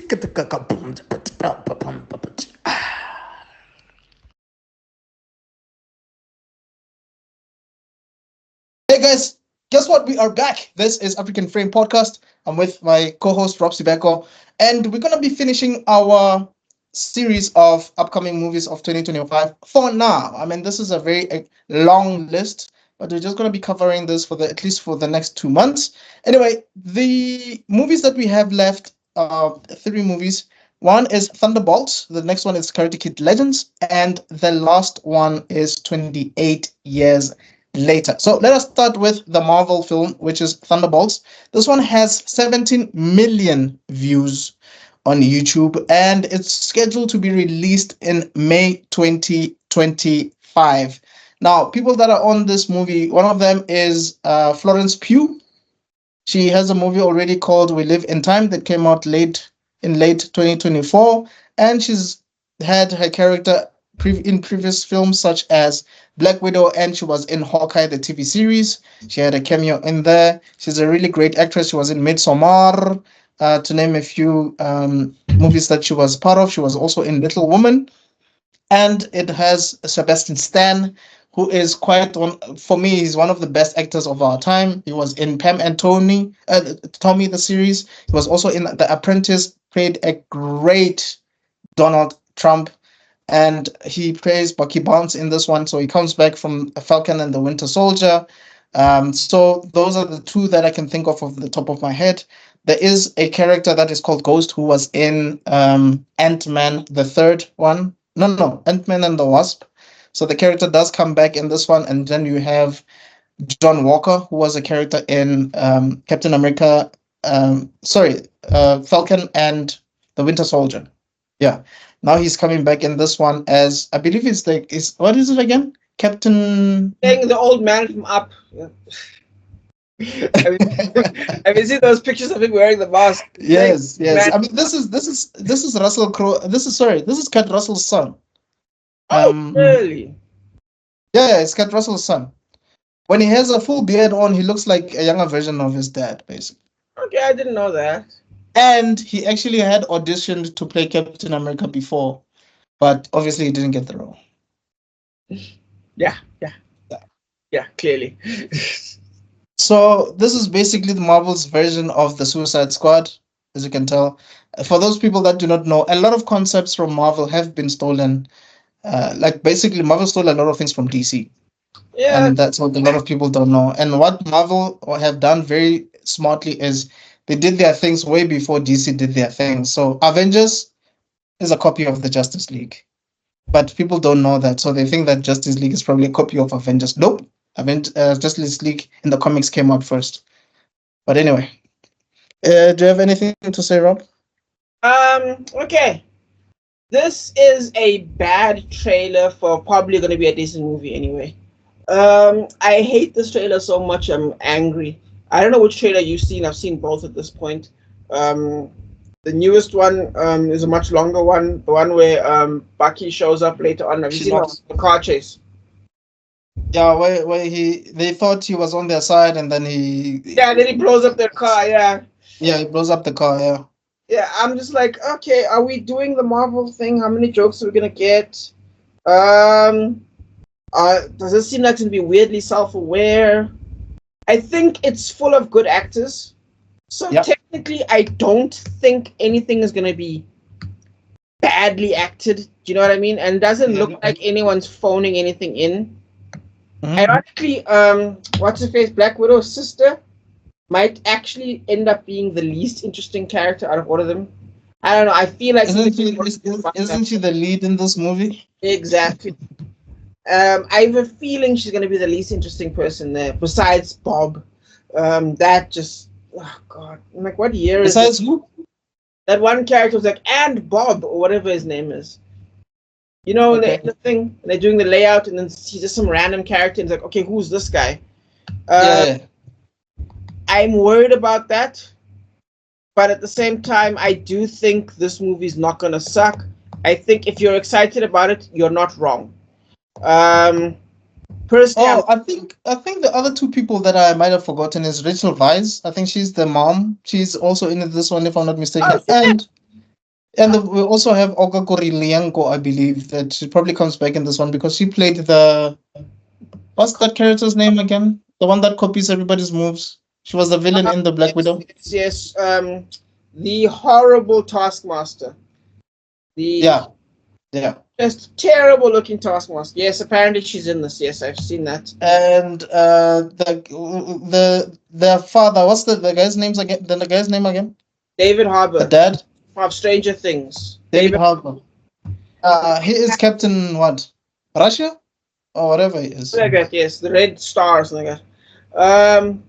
Hey guys, guess what? We are back. This is African Frame Podcast. I'm with my co-host Rob Sibeko, and we're gonna be finishing our series of upcoming movies of 2025 for now. I mean, this is a very long list, but we're just gonna be covering this for the at least for the next 2 months. Anyway, the movies that we have left are three movies. One is Thunderbolts, the next one is Karate Kid Legends, and the last one is 28 Years Later. So let us start with the Marvel film, which is Thunderbolts. This one has 17 million views on YouTube, and it's scheduled to be released in May 2025. Now, people that are on this movie, one of them is Florence Pugh. She has a movie already called We Live in Time that came out late 2024, and she's had her character in previous films such as Black Widow, and she was in Hawkeye, the TV series. She had a cameo in there. She's a really great actress. She was in Midsommar, to name a few movies that she was part of. She was also in Little Woman. And it has Sebastian Stan, who is quite one, for me, he's one of the best actors of our time. He was in Pam and Tommy, the series. He was also in The Apprentice, played a great Donald Trump, and he plays Bucky Barnes in this one. So he comes back from Falcon and the Winter Soldier. So those are the two that I can think of the top of my head. There is a character that is called Ghost who was in Ant-Man, the third one. No, Ant-Man and the Wasp. So the character does come back in this one. And then you have John Walker, who was a character in Captain America, Falcon and the Winter Soldier. Yeah. Now he's coming back in this one as, I believe what is it again? Captain... Playing the old man from Up. Yeah. Have you seen those pictures of him wearing the mask? Yes. I mean, this is Russell Crowe. This is Kurt Russell's son. Really? Yeah, it's Kurt Russell's son. When he has a full beard on, he looks like a younger version of his dad, basically. Okay, I didn't know that. And he actually had auditioned to play Captain America before, but obviously he didn't get the role. Yeah, clearly. So this is basically the Marvel's version of the Suicide Squad, as you can tell. For those people that do not know, a lot of concepts from Marvel have been stolen. Basically, Marvel stole a lot of things from DC. Yeah. And that's what a lot of people don't know. And what Marvel have done very smartly is they did their things way before DC did their things. So Avengers is a copy of the Justice League. But people don't know that. So they think that Justice League is probably a copy of Avengers. Nope. Justice League in the comics came out first. But anyway, do you have anything to say, Rob? Okay. This is a bad trailer for probably going to be a decent movie anyway. I hate this trailer so much. I'm angry. I don't know which trailer you've seen. I've seen both at this point. The newest one is a much longer one. The one where Bucky shows up later on. Have you seen the car chase? Yeah, where they thought he was on their side, and then then he blows up their car. Yeah, he blows up the car. Yeah, I'm just like, okay, are we doing the Marvel thing? How many jokes are we gonna get? Does it seem like it's gonna be weirdly self-aware? I think it's full of good actors, so technically, I don't think anything is gonna be badly acted. Do you know what I mean? And it doesn't look like anyone's phoning anything in. Mm-hmm. Ironically, what's her face? Black Widow's sister might actually end up being the least interesting character out of all of them. I don't know. I feel like isn't she the lead in this movie? Exactly. I have a feeling she's going to be the least interesting person there, besides Bob. That just, oh god, I'm like, what year is besides who? That one character was like, and Bob, or whatever his name is. You know, the thing, they're doing the layout, and then he's just some random character, and it's like, okay, who's this guy? I'm worried about that, but at the same time, I do think this movie's not gonna suck. I think if you're excited about it, you're not wrong. Personally, I think the other two people that I might have forgotten is Rachel Weisz. I think she's the mom. She's also in this one, if I'm not mistaken. Oh, yeah. And we also have Olga Kurylenko, I believe, that she probably comes back in this one because she played what's that character's name again? The one that copies everybody's moves. She was the villain in the Black Widow. Yes. The horrible Taskmaster. The Yeah. just terrible looking Taskmaster. Yes, apparently she's in this. Yes, I've seen that. And the father, what's the guy's names again? The guy's name again? David Harbour. The dad? Of Stranger Things. David Harbour. He is Captain what? Russia? Or whatever he is. Like that, yes. The Red Star or something like that.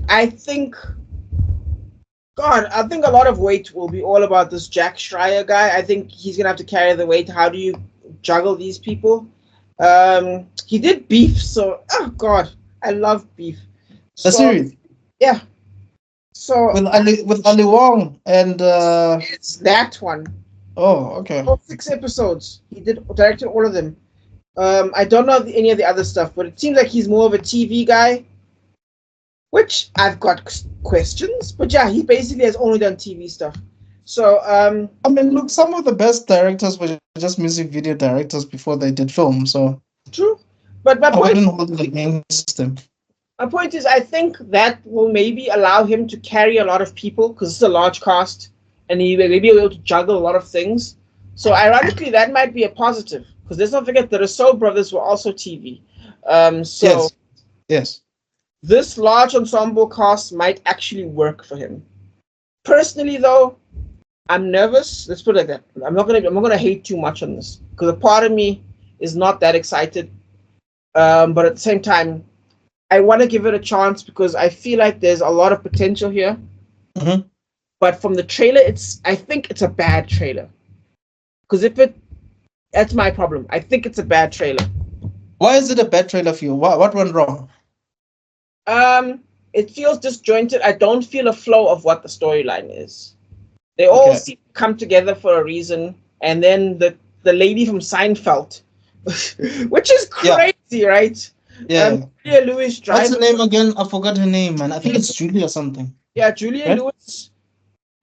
I think a lot of weight will be all about this Jack Schreier guy. I think he's gonna have to carry the weight. How do you juggle these people? He did Beef, so God, I love Beef. The series. Yeah. So with Ali Wong and it's that one. Oh, okay. All 6 episodes. He directed all of them. I don't know any of the other stuff, but it seems like he's more of a TV guy, which I've got questions. But yeah, he basically has only done TV stuff. So I mean, look, some of the best directors were just music video directors before they did film. So true, but I wouldn't hold it against them. My point is, I think that will maybe allow him to carry a lot of people because it's a large cast, and he may be able to juggle a lot of things. So ironically, that might be a positive because let's not forget the Rousseau brothers were also TV. Yes. This large ensemble cast might actually work for him. Personally, though, I'm nervous. Let's put it like that. I'm not gonna hate too much on this because a part of me is not that excited. But at the same time, I want to give it a chance because I feel like there's a lot of potential here. Mm-hmm. But from the trailer, I think it's a bad trailer. Because that's my problem. I think it's a bad trailer. Why is it a bad trailer for you? What went wrong? It feels disjointed. I don't feel a flow of what the storyline is. They all seem to come together for a reason. And then the lady from Seinfeld, which is crazy, right? Yeah. Julia Louis Dreyfus. What's her name again? I forgot her name, man. I think it's Julia something. Yeah, Julia Louis.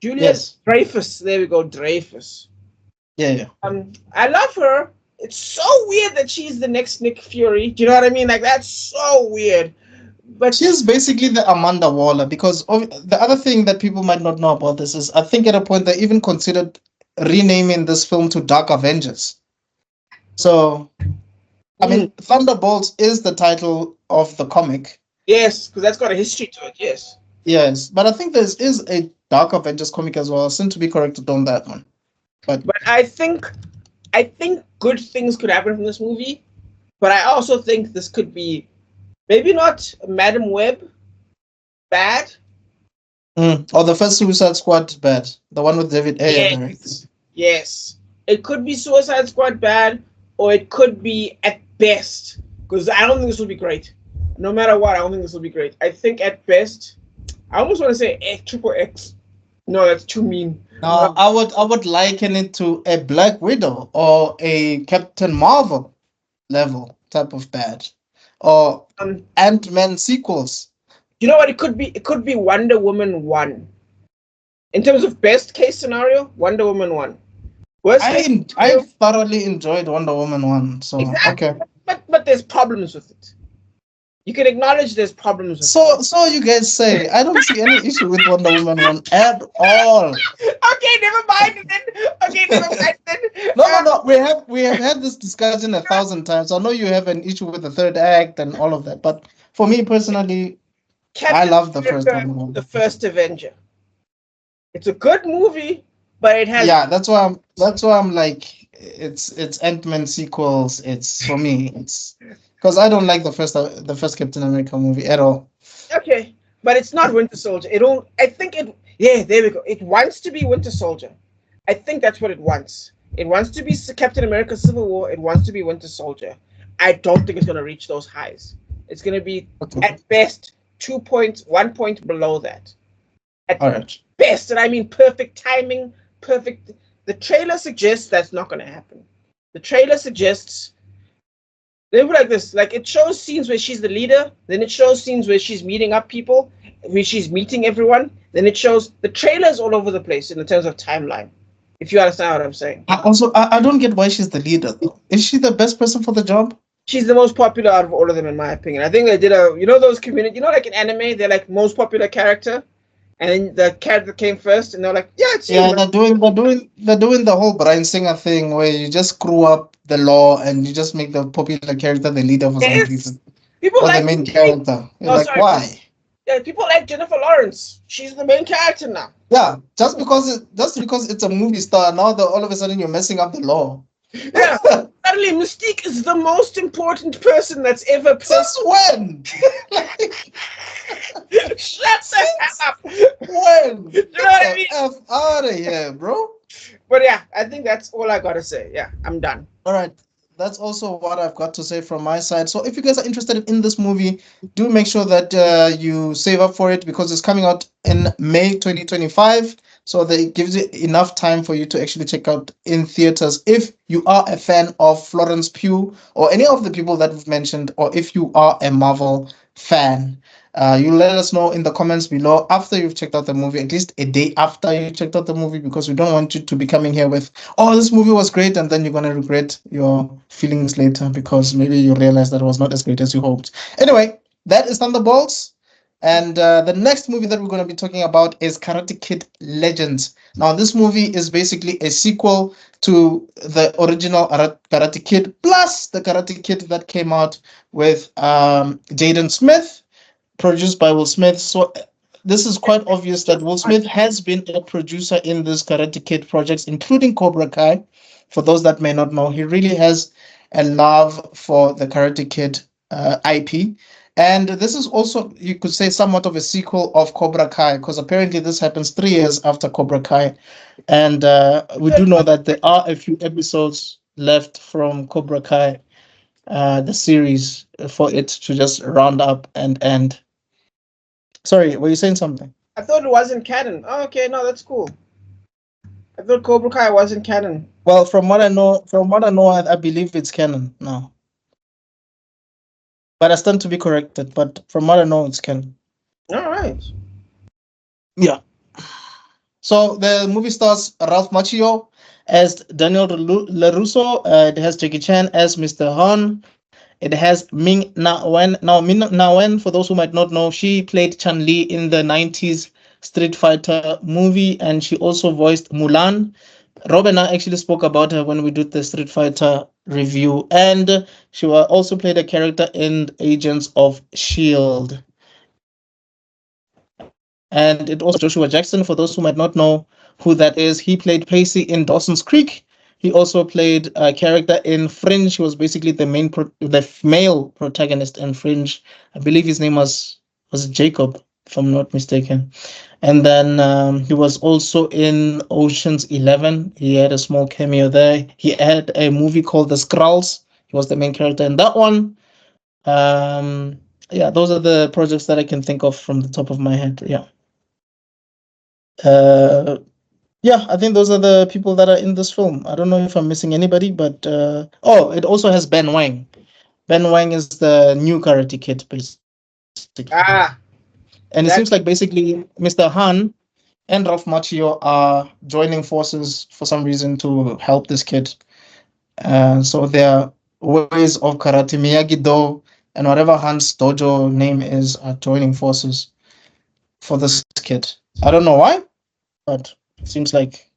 Julia Dreyfus. There we go, Dreyfus. Yeah. I love her. It's so weird that she's the next Nick Fury. Do you know what I mean? Like, that's so weird. But she's basically the Amanda Waller because the other thing that people might not know about this is I think at a point they even considered renaming this film to Dark Avengers. So, I mean, Thunderbolts is the title of the comic. Yes, because that's got a history to it, yes. Yes, but I think there is a Dark Avengers comic as well. I seem to be corrected on that one. But I think good things could happen from this movie, but I also think this could be maybe not Madam Web bad. Or the first Suicide Squad bad. The one with David Ayer. Yes. It could be Suicide Squad bad, or it could be at best. Because I don't think this will be great. No matter what, I don't think this will be great. I think at best, I almost want to say triple X. No, that's too mean. No, I would liken it to a Black Widow or a Captain Marvel level type of bad. Or Ant-Man sequels. You know what it could be? It could be Wonder Woman 1. In terms of best case scenario, Wonder Woman 1. I thoroughly enjoyed Wonder Woman 1. So exactly. Okay. But there's problems with it. You can acknowledge there's problems with it. So you guys say I don't see any issue with Wonder Woman 1 at all. Okay, never mind then. No. We have had this discussion 1,000 times. I know you have an issue with the third act and all of that, but for me personally, I love the first one. The first Avenger. It's a good movie, but it has that's why I'm like it's Ant-Man sequels. It's for me. It's because I don't like the first Captain America movie at all. Okay, but it's not Winter Soldier. There we go. It wants to be Winter Soldier. I think that's what it wants. It wants to be Captain America Civil War. It wants to be Winter Soldier. I don't think it's going to reach those highs. It's going to be at best 1 point below that. At best, and I mean perfect timing, perfect. The trailer suggests that's not going to happen. The trailer suggests. They put it like this: like it shows scenes where she's the leader, then it shows scenes where she's meeting up people, where she's meeting everyone. Then it shows the trailers all over the place in terms of timeline. If you understand what I'm saying. I don't get why she's the leader though. Is she the best person for the job? She's the most popular out of all of them, in my opinion. I think they did those community, like in anime, they're like most popular character, and then the character came first, and they're like, yeah, it's you. Yeah, they're doing the whole Brian Singer thing where you just screw up the law and you just make the popular character the leader for some Yes, reason. people Or the like. main character. You're Oh, like, sorry. why? Yeah, people like Jennifer Lawrence. She's the main character now. Yeah, just because it's a movie star, now that all of a sudden you're messing up the law. Yeah. Suddenly, Mystique is the most important person that's ever. Since when? Shut the F up. When? You know what I mean? F out of here, bro. But yeah, I think that's all I gotta say. Yeah, I'm done. All right. That's also what I've got to say from my side. So if you guys are interested in this movie, do make sure that you save up for it because it's coming out in May 2025. So that it gives you enough time for you to actually check out in theaters if you are a fan of Florence Pugh or any of the people that we've mentioned, or if you are a Marvel fan. You let us know in the comments below after you've checked out the movie, at least a day after you checked out the movie, because we don't want you to be coming here with, oh, this movie was great, and then you're going to regret your feelings later because maybe you realize that it was not as great as you hoped. Anyway, that is Thunderbolts. And the next movie that we're going to be talking about is Karate Kid Legends. Now, this movie is basically a sequel to the original Karate Kid, plus the Karate Kid that came out with Jaden Smith, produced by Will Smith. So this is quite obvious that Will Smith has been a producer in this Karate Kid projects, including Cobra Kai. For those that may not know, he really has a love for the Karate Kid IP. And this is also, you could say, somewhat of a sequel of Cobra Kai, because apparently this happens 3 years after Cobra Kai. And we do know that there are a few episodes left from Cobra Kai, the series, for it to just round up and end. Sorry, were you saying something? I thought it wasn't canon. Oh, okay, no, that's cool. I thought Cobra Kai wasn't canon. Well, from what I know, I believe it's canon now. But I stand to be corrected. But from what I know, it's canon. All right. Yeah. So the movie stars Ralph Macchio as Daniel LaRusso. It has Jackie Chan as Mr. Han. It has Ming Na Wen. Now, Ming Na Wen, for those who might not know, she played Chun Li in the 90s Street Fighter movie, and she also voiced Mulan. Rob and I actually spoke about her when we did the Street Fighter review, and she also played a character in Agents of S.H.I.E.L.D. And it also Joshua Jackson, for those who might not know who that is. He played Pacey in Dawson's Creek. He also played a character in Fringe. He was basically the male protagonist in Fringe. I believe his name was Jacob, if I'm not mistaken. And then he was also in Ocean's 11. He had a small cameo there. He had a movie called The Skrulls. He was the main character in that one. Yeah, those are the projects that I can think of from the top of my head. Yeah. Yeah, I think those are the people that are in this film. I don't know if I'm missing anybody, but it also has Ben Wang. Ben Wang is the new Karate Kid, basically. And it seems like basically Mr. Han and Ralph Macchio are joining forces for some reason to help this kid. So their ways of karate, Miyagi-Do, and whatever Han's dojo name is, are joining forces for this kid. I don't know why, but it seems like,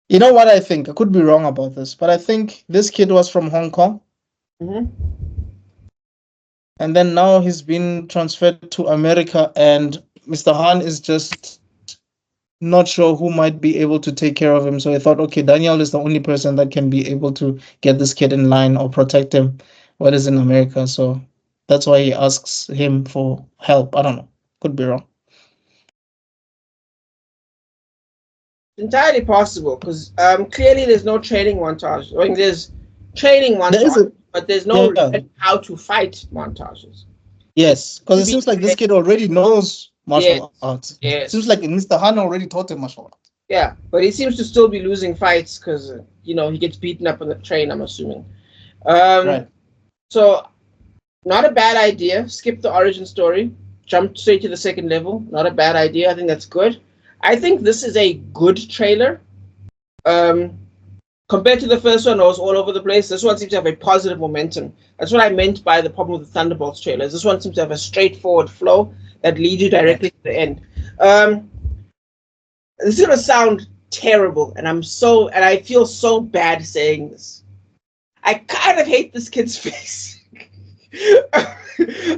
you know what I think? I could be wrong about this, but I think this kid was from Hong Kong. Mm-hmm. And then now he's been transferred to America, and Mr. Han is just not sure who might be able to take care of him. So I thought, okay, Daniel is the only person that can be able to get this kid in line or protect him while he's in America. So that's why he asks him for help. I don't know. Could be wrong. Entirely possible, because clearly there's no training montage. I mean, there's training montage, but there's no how to fight montages. Yes, because it seems like this kid already knows martial arts. Yes. It seems like Mr. Han already taught him martial arts. Yeah, but he seems to still be losing fights because, he gets beaten up on the train, I'm assuming. Right. So, not a bad idea. Skip the origin story. Jump straight to the second level. Not a bad idea. I think that's good. I think this is a good trailer. Compared to the first one, it was all over the place. This one seems to have a positive momentum. That's what I meant by the problem with the Thunderbolts trailers. This one seems to have a straightforward flow that leads you directly to the end. This is gonna sound terrible, and I feel so bad saying this. I kind of hate this kid's face.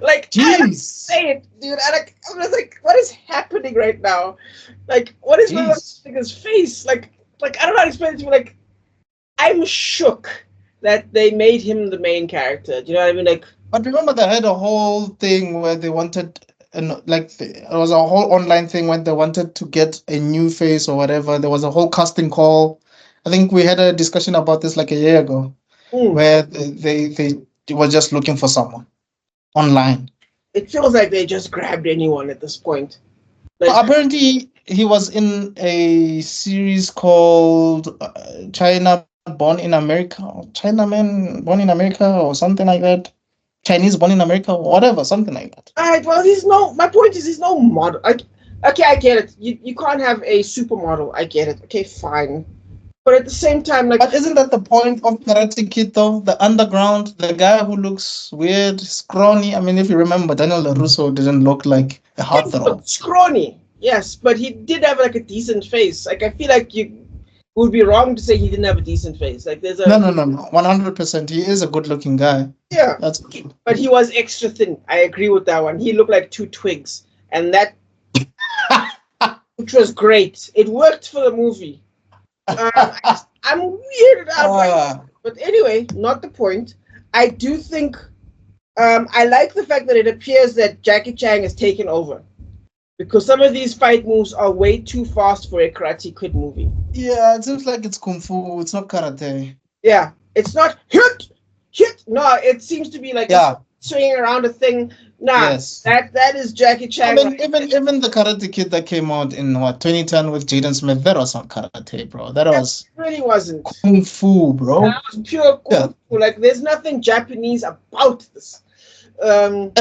Like, Jeez. say it, dude. I'm just like, what is happening right now? Like, what is going on with his face? Like, I don't know how to explain it to you. Like, I'm shook that they made him the main character. Do you know what I mean? Like, but remember, they had a whole thing where they wanted, it was a whole online thing when they wanted to get a new face or whatever. There was a whole casting call. I think we had a discussion about this like a year ago, where they were just looking for someone online. It feels like they just grabbed anyone at this point. Like, apparently, he was in a series called China Born in America, or Chinaman Born in America, or something like that. Chinese Born in America, or whatever, something like that. All right, well, my point is, he's no model. Okay, I get it. You can't have a supermodel. I get it. Okay, fine. But at the same time, like... But isn't that the point of Karate Kid, though? The underground, the guy who looks weird, scrawny. I mean, if you remember, Daniel LaRusso didn't look like a heartthrob. Scrawny, yes, but he did have like a decent face. Like, I feel like you would be wrong to say he didn't have a decent face. Like, there's a... No. 100%. He is a good-looking guy. Yeah. That's true. But he was extra thin. I agree with that one. He looked like two twigs. And that... which was great. It worked for the movie. I'm weirded out by that. But anyway, not the point. I do think I like the fact that it appears that Jackie Chan has taken over, because some of these fight moves are way too fast for a Karate Kid movie. Yeah, it seems like it's kung fu. It's not karate. Yeah, it's not hit. No, it seems to be like swinging around a thing. Nah, yes. That is Jackie Chan. I mean, even the Karate Kid that came out in 2010 with Jaden Smith, that was not karate, bro. That really wasn't kung fu, bro. That was pure kung fu. Like, there's nothing Japanese about this. And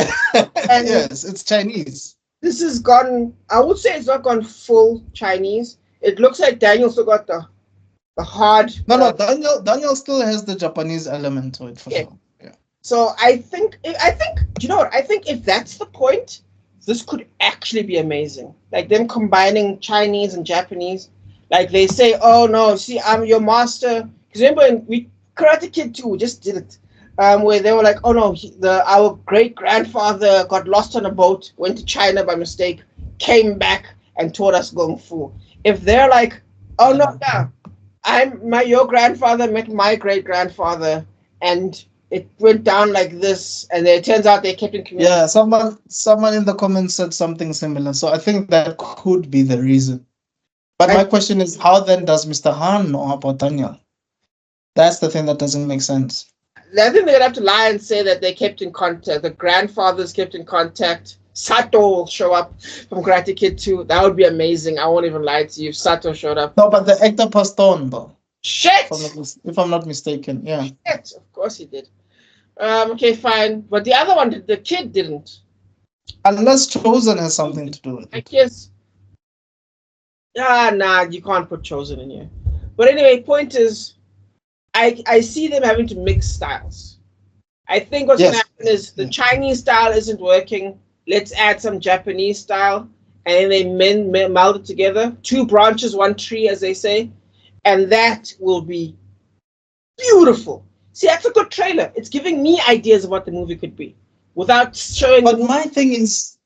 yes, it's Chinese. This has gone. I would say it's not gone full Chinese. It looks like Daniel still got the hard. No. Daniel still has the Japanese element to it for sure. So I think, do you know what? I think if that's the point, this could actually be amazing. Like, them combining Chinese and Japanese. Like, they say, oh no, see, I'm your master. Because remember, in Karate Kid 2, we just did it. Where they were like, oh no, our great grandfather got lost on a boat, went to China by mistake, came back and taught us kung fu. If they're like, oh no, your grandfather met my great grandfather, and it went down like this, and it turns out they kept in communication. Yeah, someone in the comments said something similar. So I think that could be the reason. But my question is, how then does Mr. Han know about Daniel? That's the thing that doesn't make sense. I think they're going to have to lie and say that they kept in contact. The grandfathers kept in contact. Sato will show up from Karate Kid 2. That would be amazing. I won't even lie to you if Sato showed up. No, but the actor passed on, though. Shit! If I'm not mistaken, yeah. Shit! Of course he did. Okay, fine. But the other one, the kid didn't. Unless Chosen has something to do with it. I guess. Nah, you can't put Chosen in here. But anyway, point is, I see them having to mix styles. I think what's going to happen is the Chinese style isn't working. Let's add some Japanese style. And then they meld it together. Two branches, one tree, as they say. And that will be beautiful. See, that's a good trailer. It's giving me ideas of what the movie could be without showing. But my thing is,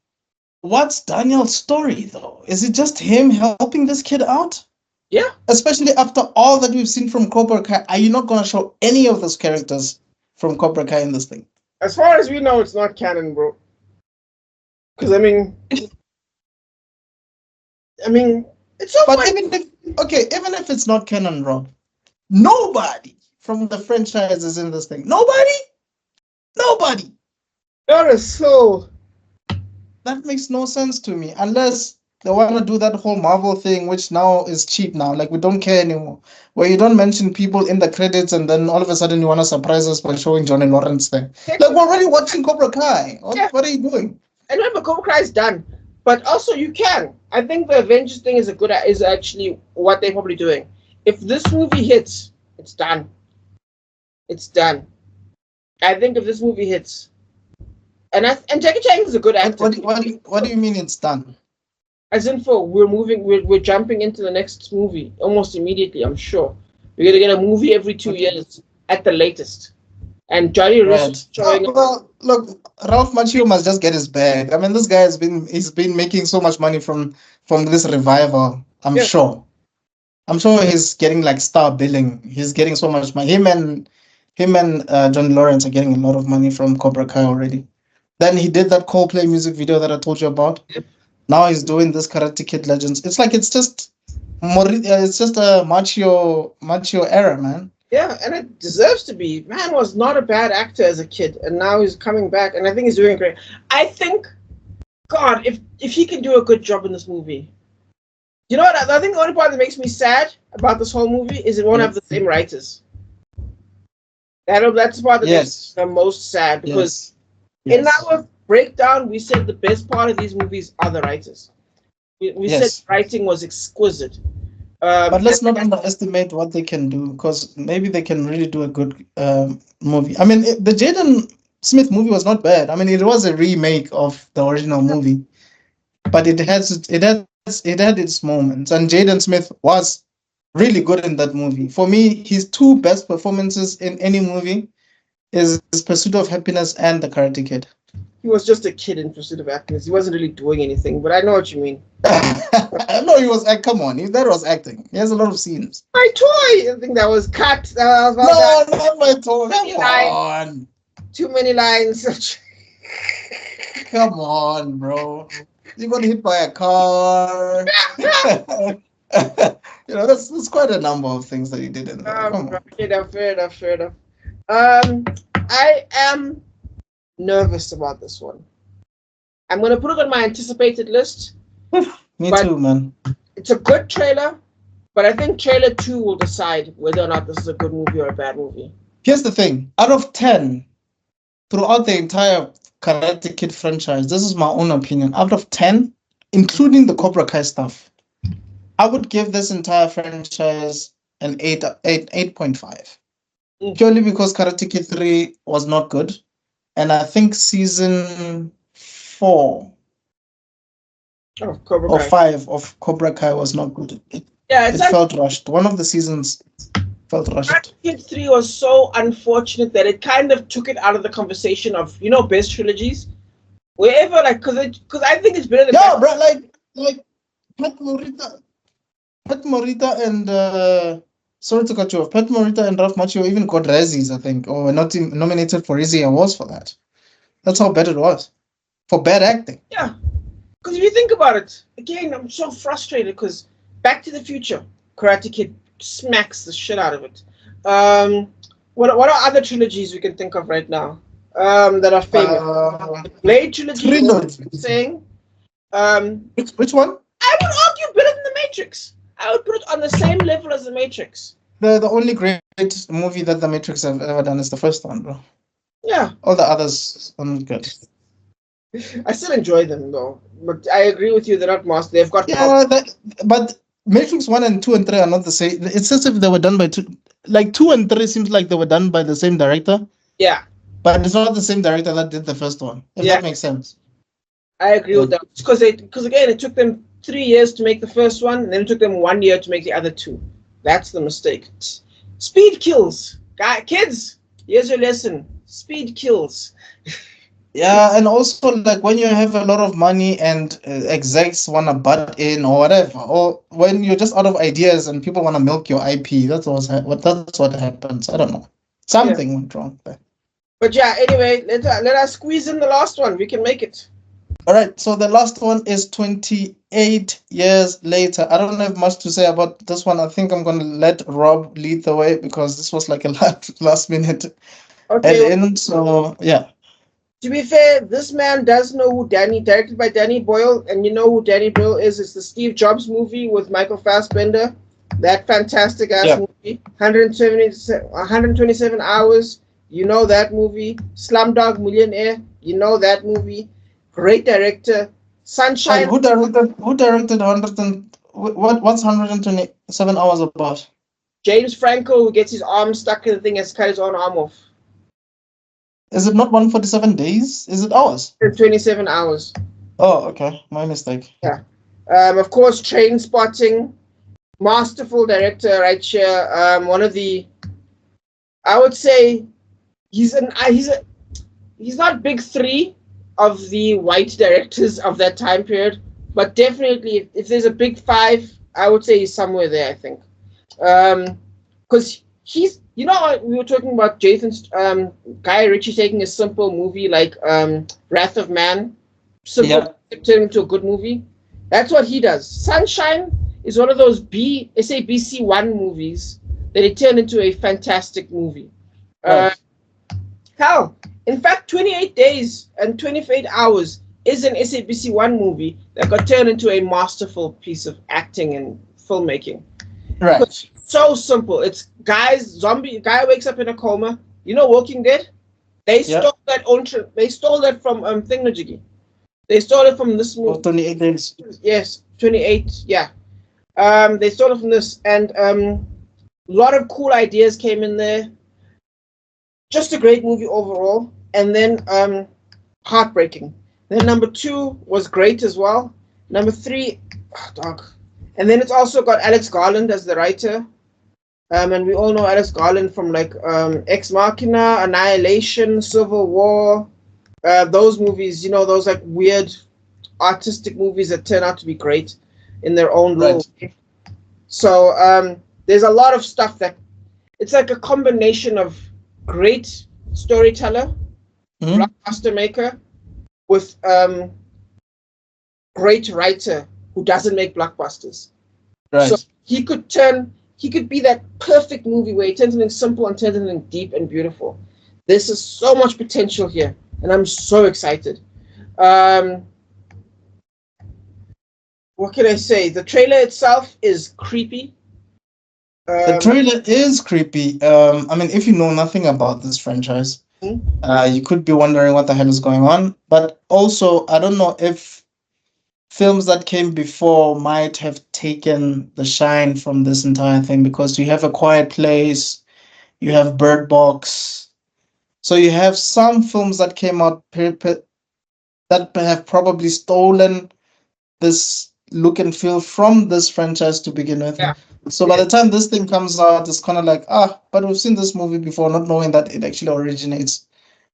what's Daniel's story, though? Is it just him helping this kid out? Yeah. Especially after all that we've seen from Cobra Kai, are you not going to show any of those characters from Cobra Kai in this thing? As far as we know, it's not canon, bro. Because, I mean, it's so But even if it's not canon, Rob, nobody from the franchise is in this thing. Nobody. That is so. That makes no sense to me, unless they want to do that whole Marvel thing, which now is cheap now. Like, we don't care anymore. Where you don't mention people in the credits, and then all of a sudden you want to surprise us by showing Johnny Lawrence there. Like, we're already watching Cobra Kai. What are you doing? And remember, Cobra Kai is done. But also you can. I think the Avengers thing is actually what they're probably doing. If this movie hits, it's done. It's done. I think if this movie hits, and Jackie Chan is a good actor. What do you mean it's done? As in for we're jumping into the next movie almost immediately. I'm sure we're gonna get a movie every 2 years at the latest. And Johnny Russo showing. Well, look, Ralph Macchio must just get his bag. I mean, this guy he's been making so much money from this revival. I'm sure he's getting like star billing. He's getting so much money. Him and John Lawrence are getting a lot of money from Cobra Kai already. Then he did that Coldplay music video that I told you about. Yep. Now he's doing this Karate Kid Legends. It's like it's just a Macchio era, man. Yeah, and it deserves to be. Man was not a bad actor as a kid, and now he's coming back, and I think he's doing great. I think, God, if he can do a good job in this movie, you know what? I think the only part that makes me sad about this whole movie is it won't have the same writers. That's the part that makes me the most sad, because in our breakdown, we said the best part of these movies are the writers. We said writing was exquisite. But let's not underestimate what they can do, because maybe they can really do a good movie. I mean, the Jaden Smith movie was not bad. I mean, it was a remake of the original movie, but it had its moments, and Jaden Smith was really good in that movie. For me, his two best performances in any movie is Pursuit of Happiness and The Karate Kid. He was just a kid in Pursuit of Happiness. He wasn't really doing anything, but I know what you mean. No, he was. Come on, that was acting. He has a lot of scenes. My toy. I think that was cut. No, not my toy. Come on. Too many lines. Come on, bro. You got hit by a car. That's quite a number of things that he did in there. Fair enough. I am nervous about this one. I'm going to put it on my anticipated list. Me too, man. It's a good trailer, but I think trailer 2 will decide whether or not this is a good movie or a bad movie. Here's the thing. Out of 10, throughout the entire Karate Kid franchise, this is my own opinion. Out of 10, including the Cobra Kai stuff, I would give this entire franchise an 8.5. Purely because Karate Kid 3 was not good. And I think season 4 or 5 of Cobra Kai was not good. It felt rushed. One of the seasons felt rushed. Karate Kid 3 was so unfortunate that it kind of took it out of the conversation of, best trilogies. Wherever, because I think it's better than... Yeah, bro, like Pat Morita and... sorry to cut you off. Pat Morita and Ralph Macchio even got Razzies, I think, or were not nominated for Razzie Awards for that. That's how bad it was. For bad acting. Yeah. Because if you think about it, again, I'm so frustrated because Back to the Future, Karate Kid smacks the shit out of it. What are other trilogies we can think of right now that are famous? Blade trilogy, saying. Which one? I would argue better than The Matrix. I would put it on the same level as The Matrix. The only great movie that The Matrix have ever done is the first one, bro. Yeah. All the others are not good. I still enjoy them, though. But I agree with you, they're not master. They've got... but Matrix 1 and 2 and 3 are not the same. It's as if they were done by 2... Like, 2 and 3 seems like they were done by the same director. Yeah. But it's not the same director that did the first one, if that makes sense. I agree with that. Because again, it took them 3 years to make the first one, and then it took them 1 year to make the other 2. That's the mistake. Speed kills. Kids, here's your lesson. Speed kills. Yeah, and also like when you have a lot of money and execs want to butt in or whatever, or when you're just out of ideas and people want to milk your IP, that's what happens. I don't know. Something went wrong there. But yeah, anyway, let us squeeze in the last one. We can make it. All right, so the last one is 28 years later. I don't have much to say about this one. I think I'm going to let Rob lead the way because this was like a last minute end. So, yeah. To be fair, this man does know who directed by Danny Boyle, and you know who Danny Boyle is. It's the Steve Jobs movie with Michael Fassbender. That fantastic ass movie. 127 hours. You know that movie. Slumdog Millionaire. You know that movie. Great director. And Sunshine. who directed 100 and what's 127 hours about? James Franco, who gets his arm stuck in the thing, has cut his own arm off. Is it not 147 days? Is it hours? 27 hours. Oh, okay. My mistake. Yeah. Of course, Train Spotting, masterful director right here. One of the, I would say, he's not big three of the white directors of that time period, but definitely if there's a big five, I would say he's somewhere there. I think, because he's, we were talking about Guy Ritchie taking a simple movie like Wrath of Man, simple, turn into a good movie. That's what he does. Sunshine is one of those SABC one movies that he turned into a fantastic movie. Hell, in fact, 28 Days and 28 Hours is an SABC one movie that got turned into a masterful piece of acting and filmmaking. Right. It's so simple. It's zombie guy wakes up in a coma. Walking Dead? They stole that they stole that from Thingamajiggy. They stole it from this movie. 28 days. Yes, 28, yeah. They stole it from this, and a lot of cool ideas came in there. Just a great movie overall. And then heartbreaking. Then number 2 was great as well. Number 3, dog. And then it's also got Alex Garland as the writer. And we all know Alex Garland from like Ex Machina, Annihilation, Civil War. Those movies, those like weird artistic movies that turn out to be great in their own role. So there's a lot of stuff that it's like a combination of great storyteller, blockbuster maker, with great writer who doesn't make blockbusters. Right. So he could be that perfect movie where he turns something simple and turns something deep and beautiful. There's so much potential here, and I'm so excited. What can I say? The trailer itself is creepy. The trailer is creepy. I mean, if you know nothing about this franchise, you could be wondering what the hell is going on. But also, I don't know if films that came before might have taken the shine from this entire thing, because you have A Quiet Place, you have Bird Box. So you have some films that came out that have probably stolen this look and feel from this franchise to begin with. Yeah. So by the time this thing comes out, it's kind of like, but we've seen this movie before, not knowing that it actually originates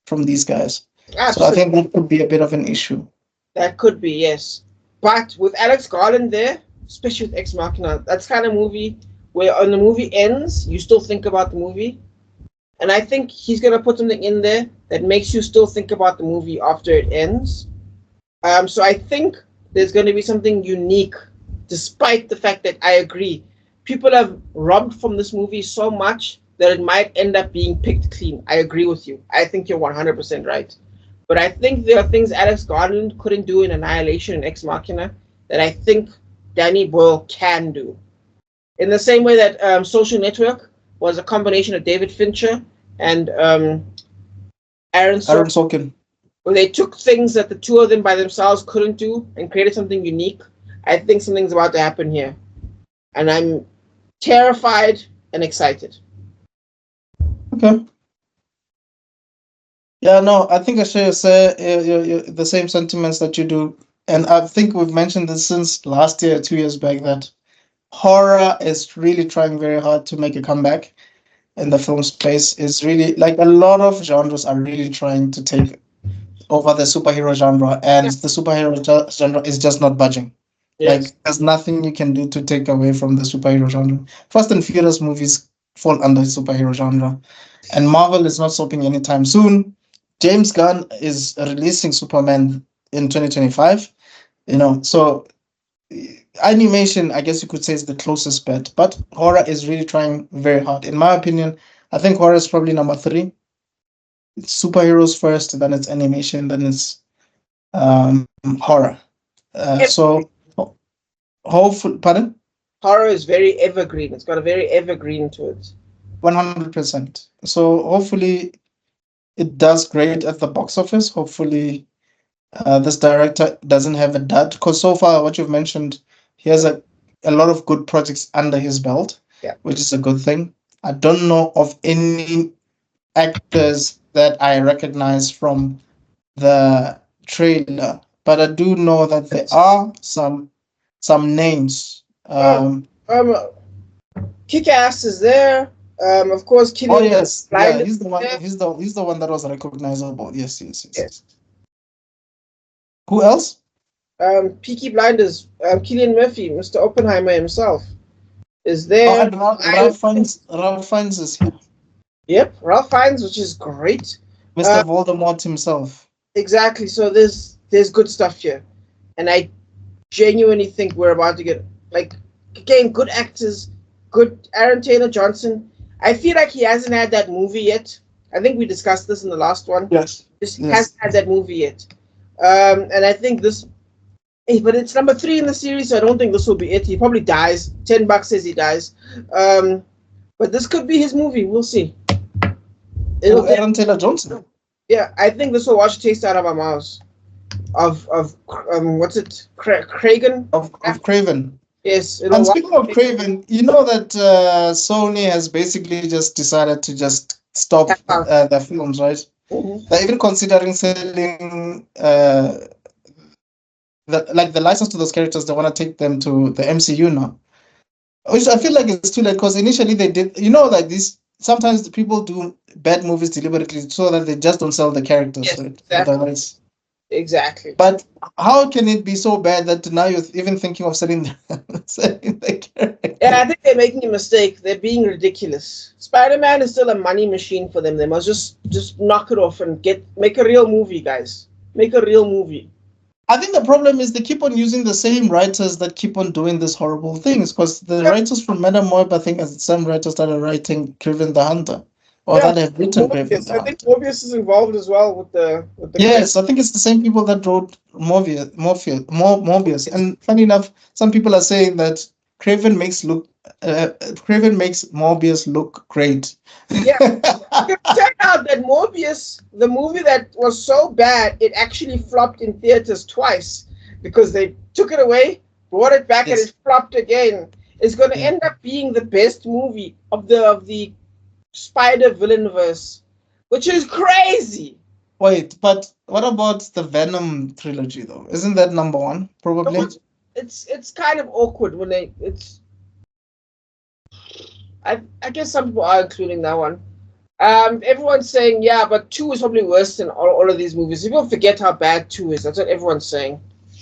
from these guys. Absolutely. So I think that could be a bit of an issue. That could be, yes. But with Alex Garland there, especially with Ex Machina, that's kind of movie where when the movie ends, you still think about the movie. And I think he's going to put something in there that makes you still think about the movie after it ends. So I think there's going to be something unique, despite the fact that I agree. People have robbed from this movie so much that it might end up being picked clean. I agree with you. I think you're 100% right. But I think there are things Alex Garland couldn't do in Annihilation and Ex Machina that I think Danny Boyle can do. In the same way that Social Network was a combination of David Fincher and Aaron Sorkin. Where they took things that the two of them by themselves couldn't do and created something unique. I think something's about to happen here. And I'm terrified and excited. Okay. Yeah, no, I think I share the same sentiments that you do. And I think we've mentioned this since last year, 2 years back, that horror is really trying very hard to make a comeback in the film space. Is really, like, a lot of genres are really trying to take over the superhero genre, and the superhero genre is just not budging. Yes. Like, there's nothing you can do to take away from the superhero genre. Fast and Furious movies fall under superhero genre, and Marvel is not stopping anytime soon. James Gunn is releasing Superman in 2025. So animation, I guess you could say, is the closest bet, but horror is really trying very hard. In my opinion, I think horror is probably number 3. It's superheroes first, then it's animation, then it's horror. So hopefully, pardon? Horror is very evergreen. It's got a very evergreen to it. 100%. So hopefully it does great at the box office. Hopefully this director doesn't have a dud, because so far what you've mentioned, he has a lot of good projects under his belt, Yeah. which is a good thing. I don't know of any actors that I recognize from the trailer, but I do know that there are some names. Um, um, Kick-Ass is there. Of course, Oh Killian yes, yeah, Blinders he's the is one. there. He's the one that was recognizable. Yes, yes, yes, Yeah. yes. Who else? Peaky Blinders. Killian Murphy, Mr. Oppenheimer himself, is Oh, there. and Ralph Fiennes is here. Yep, Ralph Fiennes, which is great. Mr. Voldemort himself. Exactly. So there's good stuff here, and I genuinely think we're about to get, like, again, good actors, good Aaron Taylor Johnson. I feel like he hasn't had that movie yet. I think we discussed this in the last one. Yes. Just Yes. hasn't had that movie yet. And I think this, but it's number 3 in the series, so I don't think this will be it. He probably dies. $10 says he dies. But this could be his movie. We'll see. Oh, Aaron Taylor Johnson. Yeah, I think this will wash the taste out of our mouths. Of what's it? Kragan? Of Craven. Yes. And speaking of Craven, you know that Sony has basically just decided to just stop their films, right? Mm-hmm. They're even considering selling the license to those characters. They want to take them to the MCU now, which I feel like it's too late, because initially they did, like this. Sometimes the people do bad movies deliberately so that they just don't sell the characters, Yes, right? exactly. Otherwise. Exactly. But how can it be so bad that now you're even thinking of selling the character? Yeah, I think they're making a mistake. They're being ridiculous. Spider-Man is still a money machine for them. They must just knock it off and make a real movie, guys. Make a real movie. I think the problem is they keep on using the same writers that keep on doing these horrible things, because the writers from Madame Web, I think, are the same writers that are writing Craven the Hunter, or that have written Craven the I think Hunter. Morbius is involved as well with the Yes, I think it's the same people that wrote Morbius. And funny enough, some people are saying that Craven makes Morbius look great. Yeah. It turned out that Morbius, the movie that was so bad, it actually flopped in theaters twice because they took it away, brought it back, Yes. and it flopped again. It's going to end up being the best movie of the Spider Villainverse, which is crazy. Wait, but what about the Venom trilogy though? Isn't that number one, probably? It's kind of awkward when I guess some people are including that one. Everyone's saying, yeah, but 2 is probably worse than all of these movies. People forget how bad 2 is. That's what everyone's saying.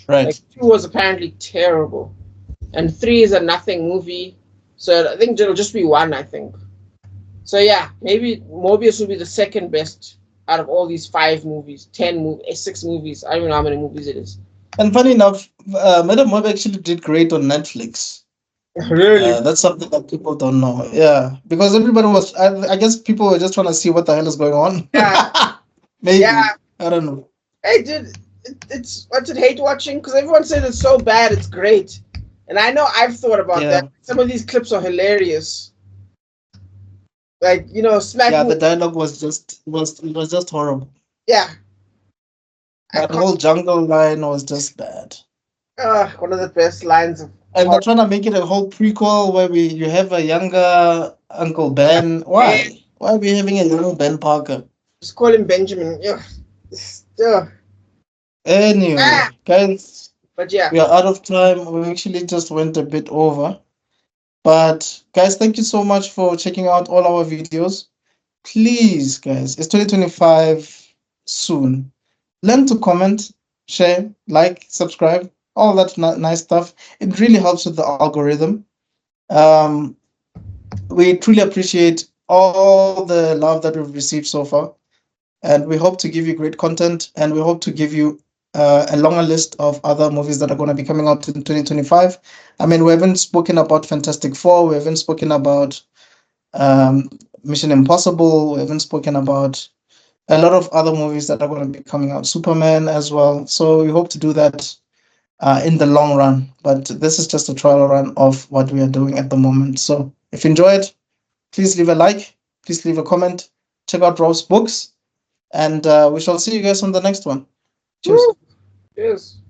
Right. Like, 2 was apparently terrible. And 3 is a nothing movie. So I think it'll just be 1, I think. So yeah, maybe Morbius will be the second best out of all these 5 movies, 6 movies. I don't know how many movies it is. And funny enough, Madame Web actually did great on Netflix. Really? That's something that people don't know. Yeah, because everybody was, I guess people were just trying to see what the hell is going on. Yeah. Maybe. Yeah. I don't know. Hey, dude, it's what's it hate watching? Because everyone says it's so bad, it's great. And I know I've thought about that. Some of these clips are hilarious. Like, smacking. Yeah, the dialogue was just horrible. Yeah. That whole jungle line was just bad. One of the best lines of. And they're trying to make it a whole prequel where you have a younger Uncle Ben. Why? Why are we having a young Ben Parker? Just call him Benjamin. Yeah. Anyway, guys, but yeah, we are out of time. We actually just went a bit over. But guys, thank you so much for checking out all our videos. Please, guys, it's 2025 soon. Learn to comment, share, like, subscribe, all that nice stuff. It really helps with the algorithm. We truly appreciate all the love that we've received so far. And we hope to give you great content, and we hope to give you a longer list of other movies that are going to be coming out in 2025. I mean, we haven't spoken about Fantastic Four. We haven't spoken about Mission Impossible. We haven't spoken about a lot of other movies that are going to be coming out. Superman as well. So we hope to do that in the long run. But this is just a trial run of what we are doing at the moment. So if you enjoyed, please leave a like. Please leave a comment. Check out Rob's books. And we shall see you guys on the next one. Cheers. Cheers.